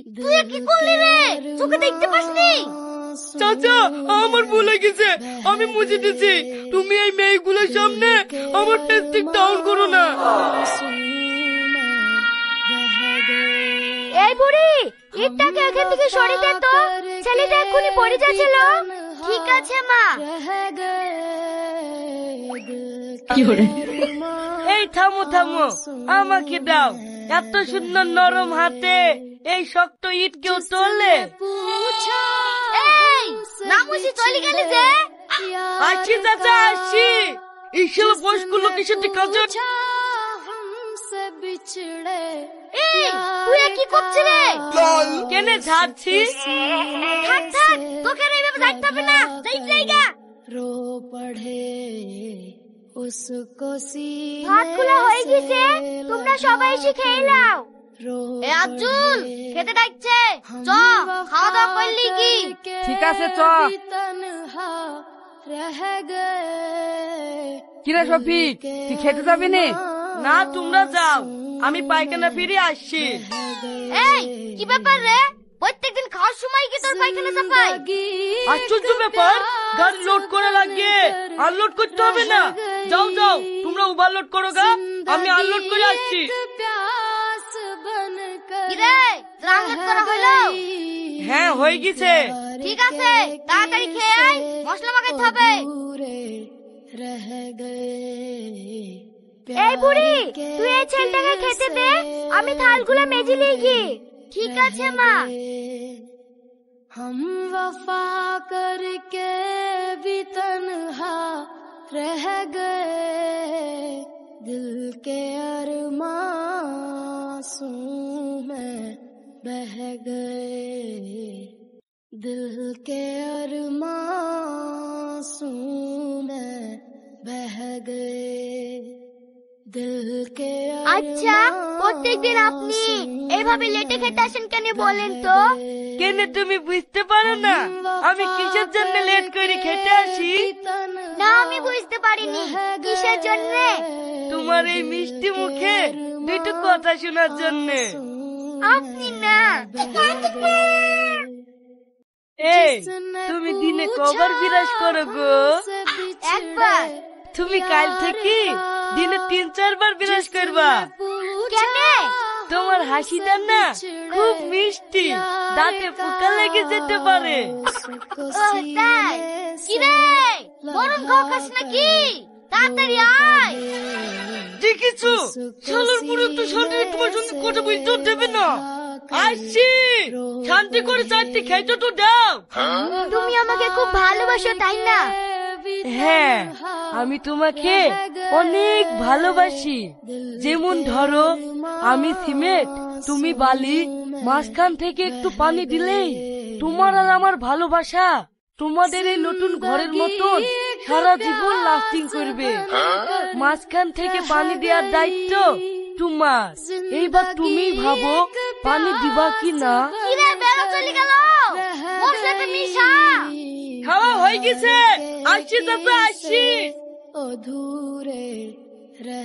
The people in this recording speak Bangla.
তুই কি করলি রে? চোখে দেখতে পাসনি? চাচা, আমার ভুল হয়ে গেছে, আমি মুছে দিছি। তুমি এই মেয়েগুলোর সামনে আমার টেস্টিং ডাউন করো না। এই বুড়ি, ইটটাকে এখান থেকে সরিয়ে দে তো, ছেলেটা এক্ষুনি পড়ে যাচ্ছিল। ঠিক আছে মা। এই থামো থামো, আমাকে দাও। এত সুন্দর নরম হাতে এই শক্ত ইট কেউ তোলে? এই না মুছি চলে গেলি যে? আসছি চাচা, আসছি। এই সব বয়স্কগুলো কিসের কাজে? এই তুই কি করছিস রে? কেন ঝাড়ছিস? থাক থাক, তোকে আর এইভাবে যাইতে হবে না, যাই জায়গা। रो पढ़े उसको ভাত খোলা হয়ে গেছে, তোমরা সবাই এসে খেয়ে নাও। এ আব্দুল, খেতে ডাকছে, চ খাওয়া দাওয়া করলি কি? ঠিক আছে, চ। কিরে শফিক, তুই খেতে যাবি না? তোমরা যাও, আমি পায়খানা ফিরে আসছি। এই কি ব্যাপার রে? প্রত্যেকদিন খাওয়ার সময় কি তোর পায়খানা চাপাই? আশ্চর্য ব্যাপার, গাড়ি লোড করে লাগিয়ে আনলোড করতে হবে না? যাও যাও, তোমরা ওভারলোড করো গা, আমি আনলোড করে আসছি। কি রে, রান্না করা হলো? হ্যাঁ, হয়ে গেছে। ঠিক আছে, তাড়াতাড়ি খেয়ে আয়, মশলা মাখাইতে হবে। এই বুড়ি, তুই এই ছেলেটাকে খেতে দে, আমি থালগুলো মেজে নিয়ে। ঠিক আছে মা। हम वफा करके भी तन्हा रह गए दिल के अरमां में बह गए दिल के अरमां में बह गए दिल के আচ্ছা, প্রত্যেকদিন আপনি এইভাবে লেটে খেতে আসেন কেন বলেন তো? কেন তুমি বুঝতে পারো না আমি কিসের জন্য লেট করে খেতে আসি? না, আমি বুঝতে পারিনি কিসের জন্য। তোমার এই মিষ্টি মুখে দুটো কথা শোনার জন্য। আপনি না। এই, তুমি দিনে কবার বিরাজ করো গো? একবার। তুমি কাল থেকে দিনে 3-4 বার বিরাজ করবা। কেন? তোমার হাসিটা না খুব মিষ্টি, দাঁতে পোকা লেগে যেতে পারে। তাই? কি রে, গরম খাওয়া খাস নাকি? তাড়াতাড়ি আয়। দেখিছো, শালার পুরো তো শান্তি তোমার সঙ্গে কথা বলতে দেবে না। আসছি, শান্তি করে চারটি খেতে তো দাও। তুমি আমাকে খুব ভালোবাসো তাই না? হ্যাঁ, আমি তোমাকে অনেক ভালোবাসি। যেমন ধরো, আমি সিমেন্ট, তুমি বালি, মাঝখান থেকে একটু পানি দিলেই তোমার আর আমার ভালোবাসা তোমাদের এই নতুন ঘরের মতন সারা জীবন লাস্টিং করবে। মাঝখান থেকে পানি দেওয়ার দায়িত্ব তোমার। এইবার তুমি ভাবো পানি দিবা কি না। কি রে, বেলা চলে গেল, মশলাটা মিশা। খাওয়া হয়ে গেছে, আসছি চাচা, আসছি। अधूरे